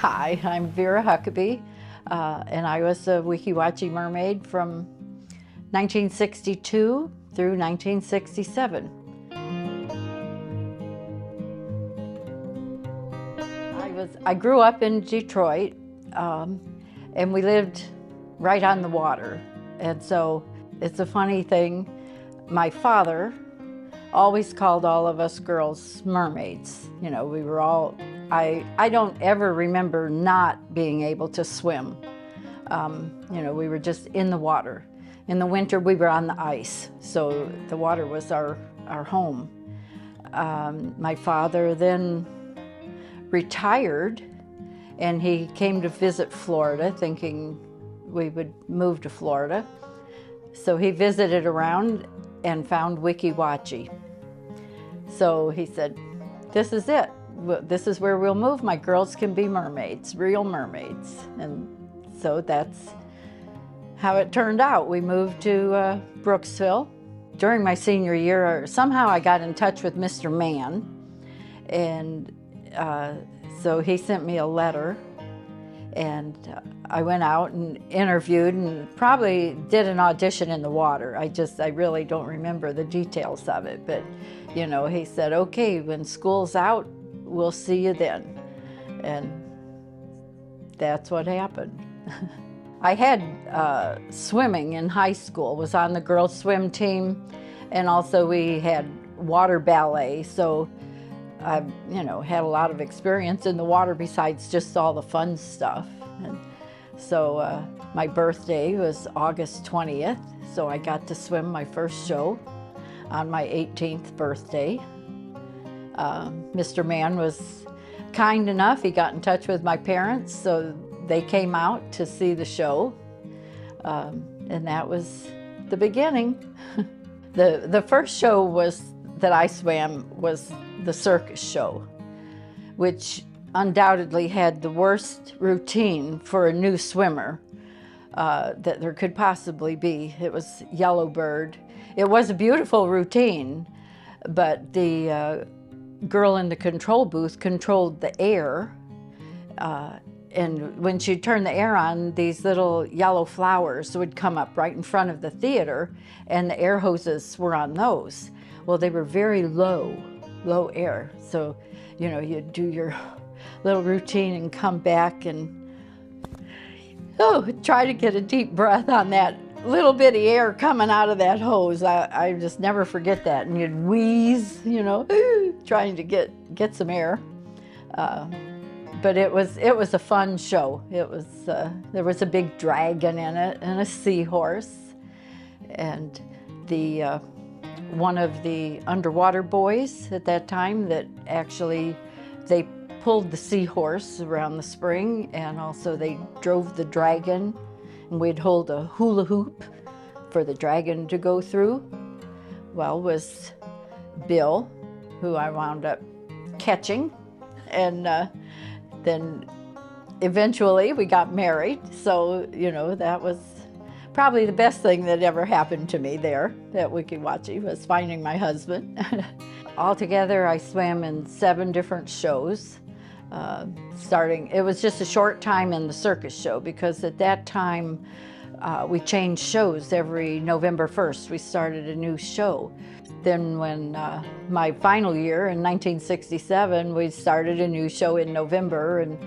Hi, I'm Vera Huckaby, and I was a Weeki Wachee mermaid from 1962 through 1967. I grew up in Detroit, and we lived right on the water. And so it's a funny thing, my father always called all of us girls mermaids. You know, we were all, I don't ever remember not being able to swim. You know, we were just in the water. In the winter, we were on the ice, so the water was our home. My father then retired, and he came to visit Florida, thinking we would move to Florida. So he visited around and found Weeki Wachee. So he said, this is it. This is where we'll move. My girls can be mermaids, real mermaids. And so that's how it turned out. We moved to Brooksville. During my senior year, somehow I got in touch with Mr. Mann, and so he sent me a letter, and I went out and interviewed and probably did an audition in the water. I really don't remember the details of it, but you know, he said, okay, when school's out, we'll see you then. And that's what happened. I had swimming in high school, was on the girls' swim team, and also we had water ballet, so I've, you know, had a lot of experience in the water besides just all the fun stuff. And so my birthday was August 20th, so I got to swim my first show on my 18th birthday. Mr. Mann was kind enough, he got in touch with my parents, so they came out to see the show, and that was the beginning. The first show that I swam was the circus show, which undoubtedly had the worst routine for a new swimmer that there could possibly be. It was Yellowbird. It was a beautiful routine, but the girl in the control booth controlled the air, and when she'd turn the air on, these little yellow flowers would come up right in front of the theater, and the air hoses were on those. Well, they were very low air, so you know, you'd do your little routine and come back and try to get a deep breath on that little bitty air coming out of that hose. I just never forget that. And you'd wheeze, you know, trying to get some air. But it was a fun show. It was there was a big dragon in it and a seahorse, and the one of the underwater boys at that time that actually they pulled the seahorse around the spring, and also they drove the dragon, and we'd hold a hula hoop for the dragon to go through. Well, was Bill, who I wound up catching, and then eventually we got married. So, you know, that was probably the best thing that ever happened to me there at Weeki Wachee, was finding my husband. Altogether, I swam in 7 different shows. It was just a short time in the circus show, because at that time we changed shows every November 1st. We started a new show. Then when my final year in 1967, we started a new show in November, and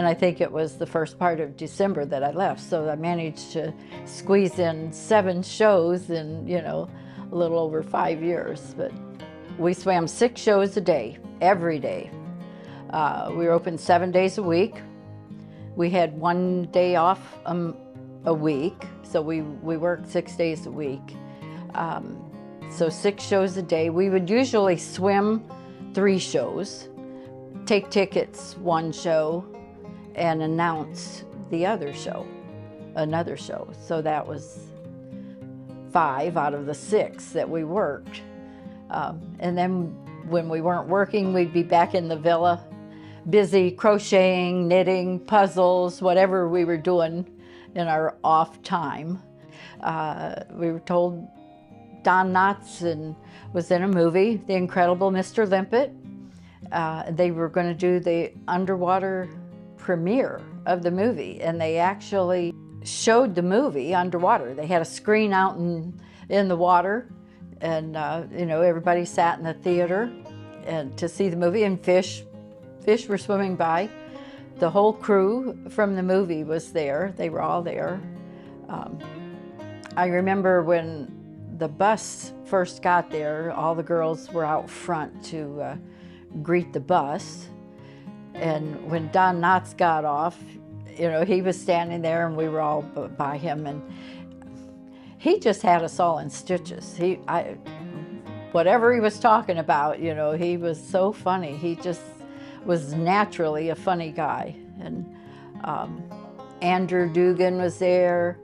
I think it was the first part of December that I left. So I managed to squeeze in 7 shows in, you know, a little over 5 years. But we swam 6 shows a day, every day. We were open 7 days a week. We had 1 day off a week, so we worked 6 days a week. So 6 shows a day. We would usually swim 3 shows, take tickets 1 show, and announce the other show, another show. So that was 5 out of the 6 that we worked. And then when we weren't working, we'd be back in the villa, busy crocheting, knitting, puzzles, whatever we were doing in our off time. We were told Don Knotts was in a movie, The Incredible Mr. Limpet. They were going to do the underwater premiere of the movie, and they actually showed the movie underwater. They had a screen out in the water, and everybody sat in the theater and to see the movie, and fish were swimming by. The whole crew from the movie was there. They were all there. I remember when the bus first got there, all the girls were out front to greet the bus. And when Don Knotts got off, he was standing there and we were all by him, and he just had us all in stitches. Whatever he was talking about, he was so funny. He just was naturally a funny guy. And Andrew Dugan was there.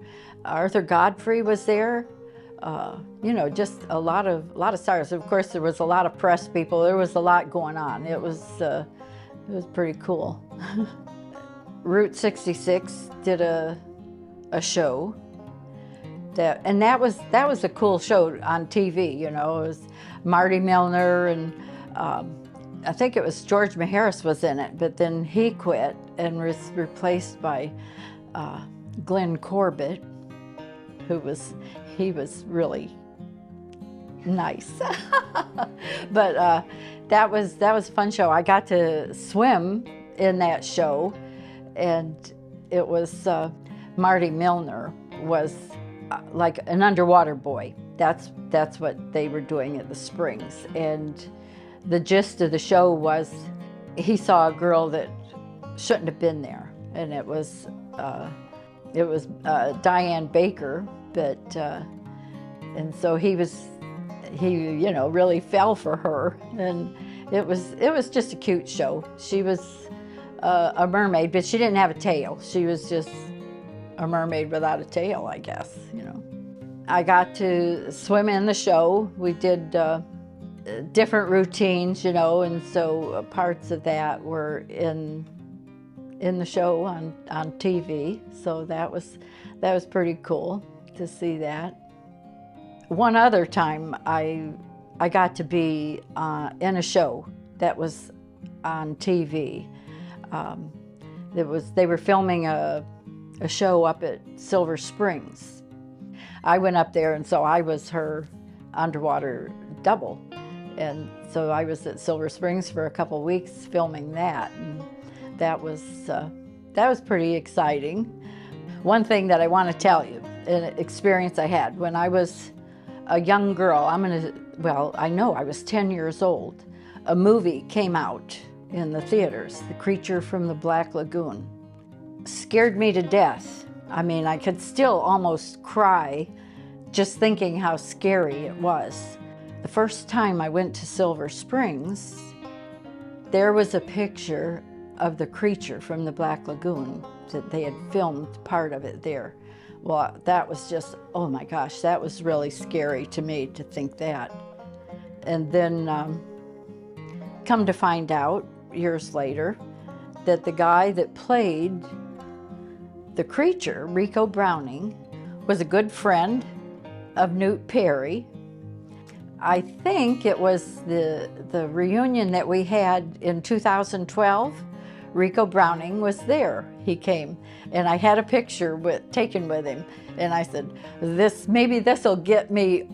Arthur Godfrey was there. Just a lot of stars. Of course, there was a lot of press people. There was a lot going on. It was pretty cool. Route 66 did a show. That was a cool show on TV. It was Marty Milner, and I think it was George Maharis was in it, but then he quit and was replaced by Glenn Corbett, he was really nice. But that was a fun show. I got to swim in that show, and it was Marty Milner was like an underwater boy. That's what they were doing at the Springs. And the gist of the show was he saw a girl that shouldn't have been there, and it was Diane Baker, but and so he really fell for her, and it was just a cute show. She was a mermaid, but she didn't have a tail. She was just a mermaid without a tail, I guess. I got to swim in the show. We did different routines, and so parts of that were in the show on TV. So that was pretty cool to see that. One other time I got to be in a show that was on TV. They were filming a show up at Silver Springs. I went up there, and so I was her underwater double. And so I was at Silver Springs for a couple of weeks filming that, and that was pretty exciting. One thing that I want to tell you, an experience I had when I was a young girl, I know I was 10 years old. A movie came out in the theaters, The Creature from the Black Lagoon. Scared me to death. I could still almost cry just thinking how scary it was. The first time I went to Silver Springs, there was a picture of the creature from the Black Lagoon that they had filmed part of it there. Well, that was just, oh my gosh, that was really scary to me to think that. And then come to find out years later that the guy that played the creature, Rico Browning, was a good friend of Newt Perry. I think it was the reunion that we had in 2012. Rico Browning was there. He came, and I had a picture taken with him, and I said, maybe this will get me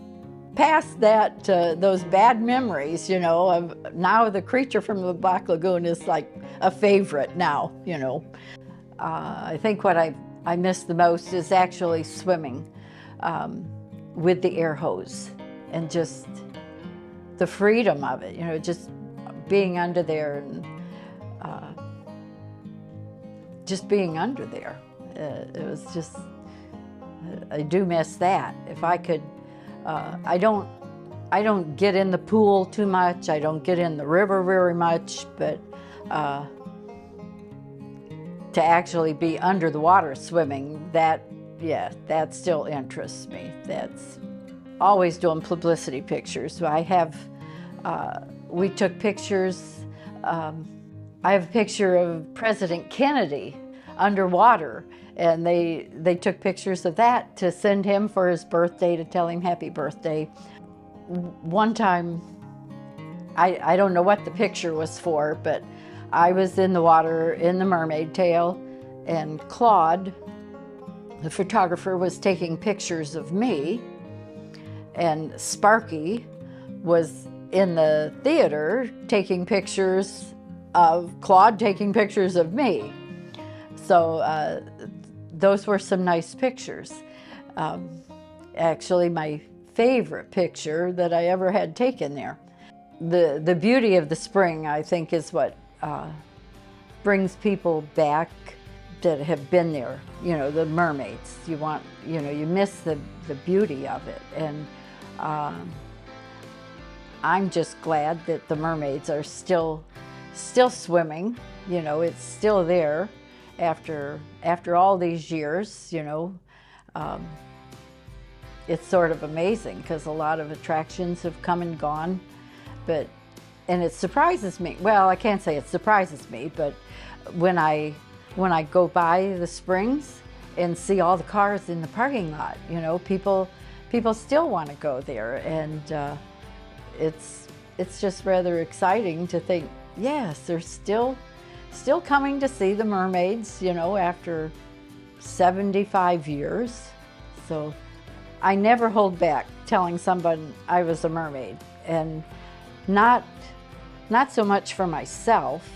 past that, those bad memories, of now The Creature from the Black Lagoon is like a favorite now, I think what I miss the most is actually swimming with the air hose, and just the freedom of it, just being under there and just being under there. It was just, I do miss that. If I could, I don't get in the pool too much. I don't get in the river very much, but to actually be under the water swimming, that still interests me. That's always doing publicity pictures. I have, we took pictures. I have a picture of President Kennedy underwater, and they took pictures of that to send him for his birthday, to tell him happy birthday. One time, I don't know what the picture was for, but I was in the water in the mermaid tail, and Claude, the photographer, was taking pictures of me, and Sparky was in the theater taking pictures of Claude taking pictures of me. So those were some nice pictures. Actually, my favorite picture that I ever had taken there. The beauty of the spring, I think, is what brings people back that have been there. You know, the mermaids. You miss the beauty of it. And I'm just glad that the mermaids are still swimming. You know, it's still there after all these years. You know, it's sort of amazing because a lot of attractions have come and gone. And it surprises me. Well, I can't say it surprises me, but when I go by the springs and see all the cars in the parking lot, you know, people still want to go there, and it's just rather exciting to think, yes, they're still coming to see the mermaids, you know, after 75 years. So I never hold back telling someone I was a mermaid, and not so much for myself,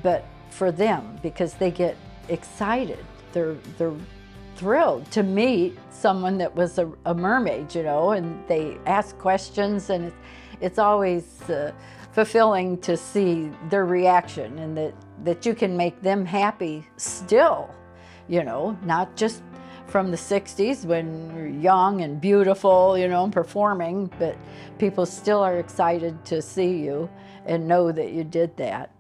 but for them, because they get excited. They're thrilled to meet someone that was a mermaid, you know, and they ask questions, and it's always fulfilling to see their reaction, and that you can make them happy still, you know, not just from the 60s when you're young and beautiful, you know, and performing, but people still are excited to see you and know that you did that.